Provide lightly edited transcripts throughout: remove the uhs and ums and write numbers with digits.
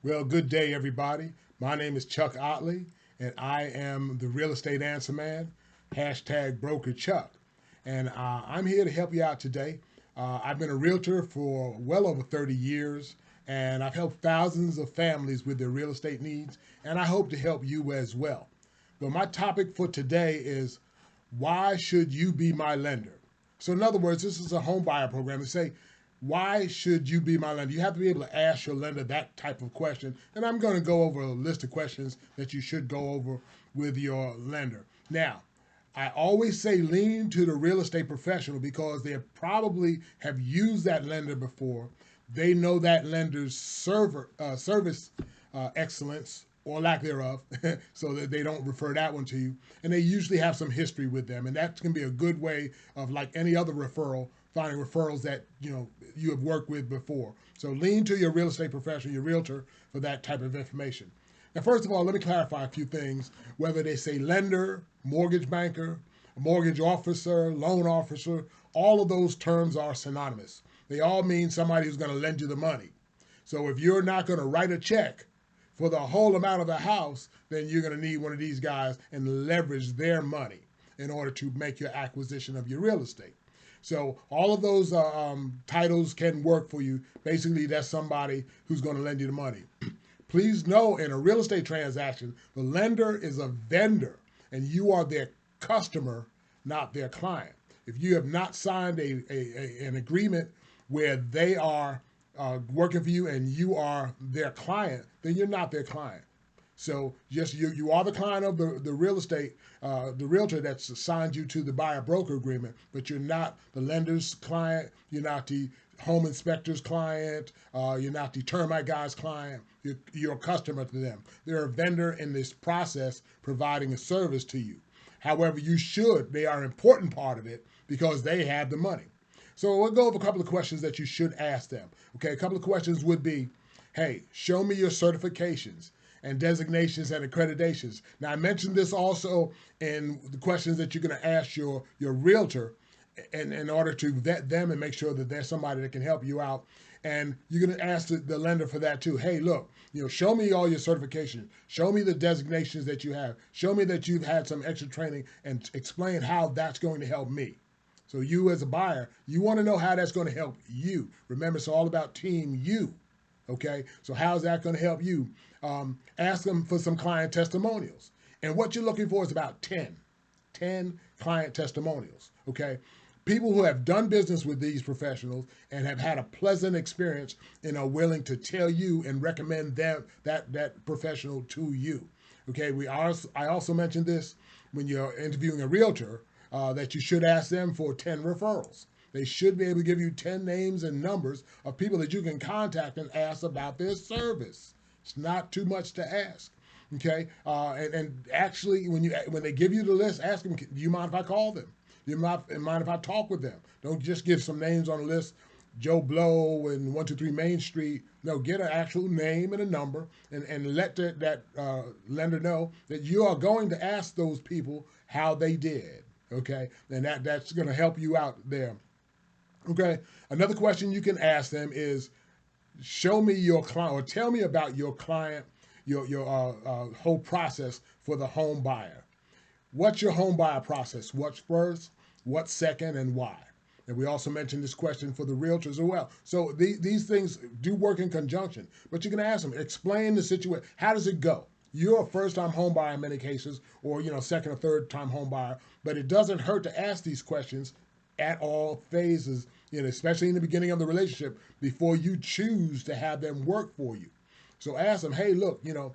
Well, good day, everybody. My name is Chuck Otley, and I am the real estate answer man, hashtag broker Chuck. And I'm here to help you out today. I've been a realtor for well over 30 years, and I've helped thousands of families with their real estate needs, and I hope to help you as well. But my topic for today is why should you be my lender? So, in other words, this is a home buyer program. To say, why should you be my lender? You have to be able to ask your lender that type of question. And I'm going to go over a list of questions that you should go over with your lender. Now, I always say lean to the real estate professional because they probably have used that lender before. They know that lender's service excellence or lack thereof, so that they don't refer that one to you. And they usually have some history with them, and that can be a good way of, like any other referral, finding referrals that you have worked with before. So lean to your real estate professional, your realtor, for that type of information. Now, first of all, let me clarify a few things. Whether they say lender, mortgage banker, mortgage officer, loan officer, all of those terms are synonymous. They all mean somebody who's going to lend you the money. So if you're not going to write a check for the whole amount of the house, then you're going to need one of these guys and leverage their money in order to make your acquisition of your real estate. So all of those titles can work for you. Basically, that's somebody who's going to lend you the money. Please know, in a real estate transaction, the lender is a vendor and you are their customer, not their client. If you have not signed an agreement where they are working for you and you are their client, then you're not their client. So yes, you are the client of the real estate, the realtor that's assigned you to the buyer broker agreement, but you're not the lender's client. You're not the home inspector's client. You're not the termite guy's client. You're a customer to them. They're a vendor in this process providing a service to you. However, they are an important part of it because they have the money. So we'll go over a couple of questions that you should ask them. Okay, a couple of questions would be, hey, show me your certifications and designations and accreditations. Now, I mentioned this also in the questions that you're going to ask your realtor in order to vet them and make sure that there's somebody that can help you out. And you're going to ask the lender for that too. Hey, look, show me all your certifications. Show me the designations that you have. Show me that you've had some extra training and explain how that's going to help me. So you as a buyer, you want to know how that's going to help you. Remember, it's all about team you. Okay, so how's that going to help you? Ask them for some client testimonials. And what you're looking for is about 10 client testimonials. Okay, people who have done business with these professionals and have had a pleasant experience and are willing to tell you and recommend that professional to you. Okay, I also mentioned this when you're interviewing a realtor, that you should ask them for 10 referrals. They should be able to give you 10 names and numbers of people that you can contact and ask about their service. It's not too much to ask. Okay, and actually, when they give you the list, ask them, do you mind if I call them? Do you mind if I talk with them? Don't just give some names on the list, Joe Blow and 123 Main Street. No, get an actual name and a number, and let that lender know that you are going to ask those people how they did. Okay, and that's going to help you out there. Okay, another question you can ask them is, show me your client or tell me about your client, your whole process for the home buyer. What's your home buyer process? What's first, what's second, and why? And we also mentioned this question for the realtors as well. So these things do work in conjunction, but you can ask them, explain the situation. How does it go? You're a first-time home buyer in many cases, or second or third-time home buyer, but it doesn't hurt to ask these questions at all phases, especially in the beginning of the relationship before you choose to have them work for you. So ask them, hey, look, you know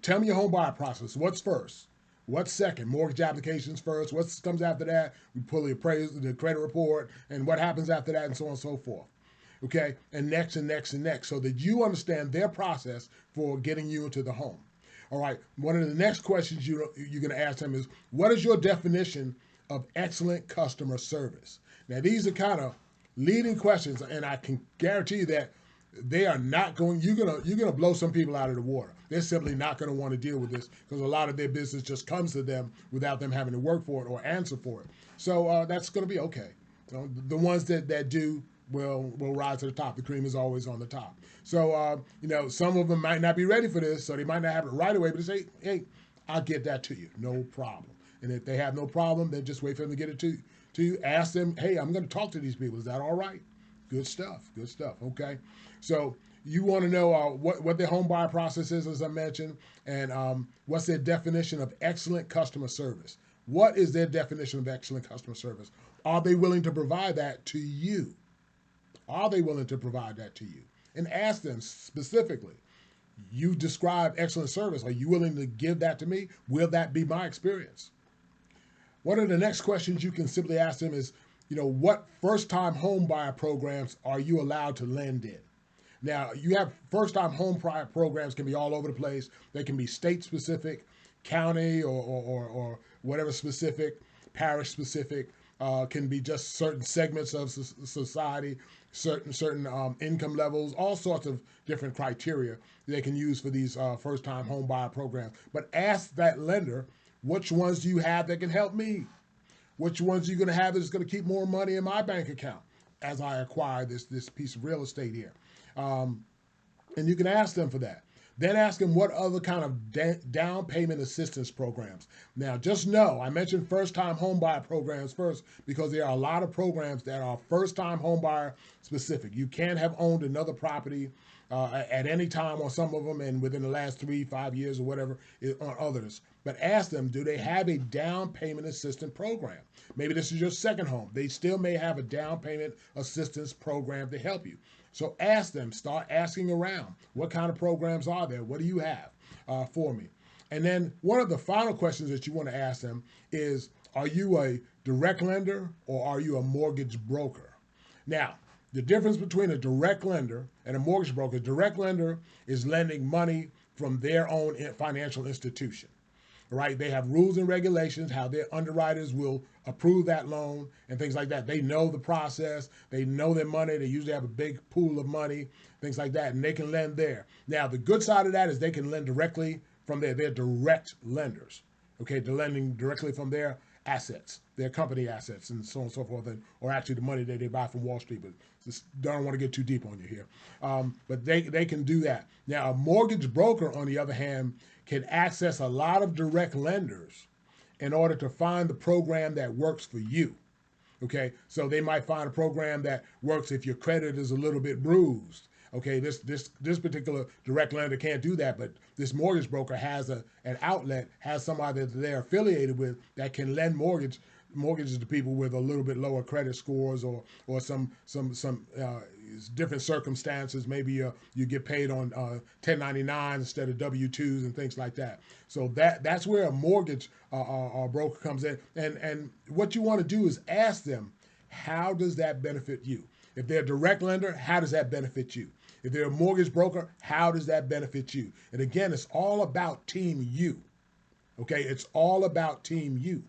tell me your home buyer process. What's first? What's second? Mortgage applications first. What comes after that? We pull the appraisal, the credit report, and what happens after that, and so on and so forth. Okay, and next and next and next, so that you understand their process for getting you into the home. All right. One of the next questions you're going to ask them is, what is your definition of excellent customer service? Now, these are kind of leading questions, and I can guarantee you that they are not going. You're gonna blow some people out of the water. They're simply not going to want to deal with this because a lot of their business just comes to them without them having to work for it or answer for it. So that's going to be okay. The ones that do will rise to the top. The cream is always on the top. So some of them might not be ready for this, so they might not have it right away. But they say, hey, I'll get that to you, no problem. And if they have no problem, then just wait for them to get it to you. Ask them, hey, I'm going to talk to these people. Is that all right? Good stuff. Good stuff. Okay. So you want to know what their home buyer process is, as I mentioned, and what's their definition of excellent customer service. What is their definition of excellent customer service? Are they willing to provide that to you? Are they willing to provide that to you? And ask them specifically, you describe excellent service. Are you willing to give that to me? Will that be my experience? One of the next questions you can simply ask them is, what first-time home buyer programs are you allowed to lend in? Now, you have first-time home buyer programs can be all over the place. They can be state-specific, county or whatever specific, parish-specific. Can be just certain segments of society, certain income levels, all sorts of different criteria they can use for these first-time home buyer programs. But ask that lender, which ones do you have that can help me? Which ones are you going to have that's going to keep more money in my bank account as I acquire this piece of real estate here? And you can ask them for that. Then ask them what other kind of down payment assistance programs. Now, just know, I mentioned first-time home buyer programs first because there are a lot of programs that are first-time home buyer specific. You can't have owned another property at any time on some of them and within the last 3-5 years or whatever on others. But ask them, do they have a down payment assistance program? Maybe this is your second home. They still may have a down payment assistance program to help you. So ask them, start asking around. What kind of programs are there? What do you have for me? And then one of the final questions that you want to ask them is, are you a direct lender or are you a mortgage broker? Now, the difference between a direct lender and a mortgage broker, direct lender is lending money from their own financial institution. Right? They have rules and regulations, how their underwriters will approve that loan and things like that. They know the process. They know their money. They usually have a big pool of money, things like that, and they can lend there. Now, the good side of that is they can lend directly from there. They're direct lenders. Okay, they're lending directly from their assets, their company assets, and so on and so forth, or actually the money that they buy from Wall Street. But just don't want to get too deep on you here. But they can do that. Now, a mortgage broker, on the other hand, can access a lot of direct lenders in order to find the program that works for you. Okay, so they might find a program that works if your credit is a little bit bruised. Okay, this particular direct lender can't do that, but this mortgage broker has an outlet, has somebody that they're affiliated with that can lend mortgages to people with a little bit lower credit scores or some different circumstances. Maybe you get paid on 1099 instead of W-2s and things like that. So that's where a mortgage broker comes in. And what you want to do is ask them, how does that benefit you? If they're a direct lender, how does that benefit you? If they're a mortgage broker, how does that benefit you? And again, it's all about Team You. Okay, it's all about Team You.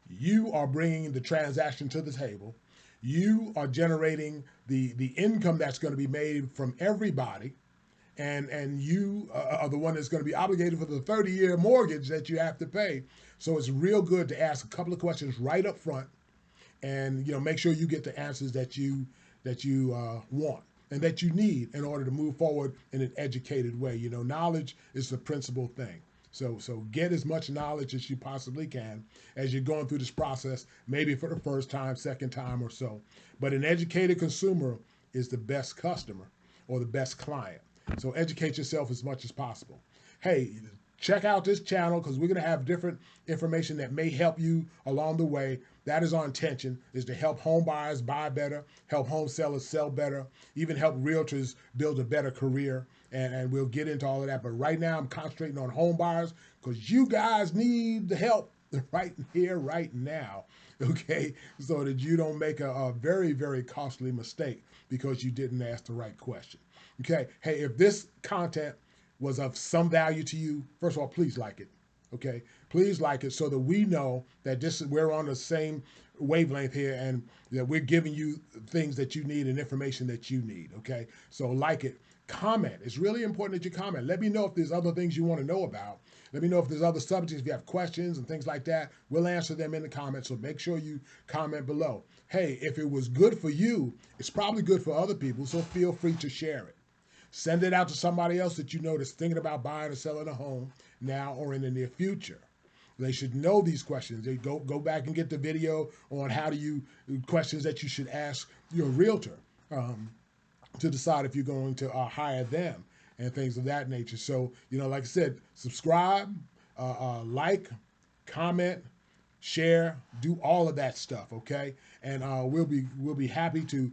You are bringing the transaction to the table. You are generating the income that's going to be made from everybody. And you are the one that's going to be obligated for the 30-year mortgage that you have to pay. So it's real good to ask a couple of questions right up front and make sure you get the answers that you want and that you need in order to move forward in an educated way. Knowledge is the principal thing. So get as much knowledge as you possibly can as you're going through this process, maybe for the first time, second time or so. But an educated consumer is the best customer or the best client. So educate yourself as much as possible. Hey, check out this channel because we're going to have different information that may help you along the way. That is our intention, is to help home buyers buy better, help home sellers sell better, even help realtors build a better career. And we'll get into all of that. But right now I'm concentrating on home buyers because you guys need the help right here, right now, okay? So that you don't make a very, very costly mistake because you didn't ask the right question, okay? Hey, if this content was of some value to you, first of all, please like it, okay? Please like it so that we know that we're on the same wavelength here and that we're giving you things that you need and information that you need, okay? So like it. comment. It's really important that you comment. Let me know if there's other things you want to know about. Let me know if there's other subjects, if you have questions and things like that. We'll answer them in the comments, so make sure you comment below. Hey, if it was good for you, it's probably good for other people, so feel free to share it. Send it out to somebody else that you know that's thinking about buying or selling a home now or in the near future. They should know these questions. They go back and get the video on questions that you should ask your realtor to decide if you're going to hire them and things of that nature. So, like I said, subscribe, like, comment, share, do all of that stuff, okay? And we'll be happy to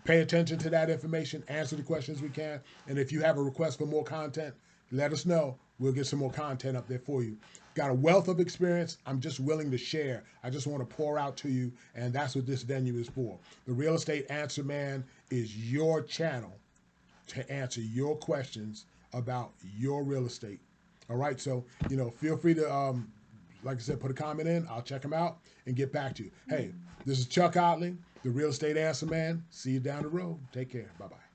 pay attention to that information, answer the questions we can, and if you have a request for more content, let us know. We'll get some more content up there for you. Got a wealth of experience. I'm just willing to share. I just want to pour out to you, and that's what this venue is for. The Real Estate Answer Man is your channel to answer your questions about your real estate. All right, so feel free to like I said, put a comment in. I'll check them out and get back to you. Hey, this is Chuck Otley, the Real Estate Answer Man. See you down the road. Take care. Bye-bye.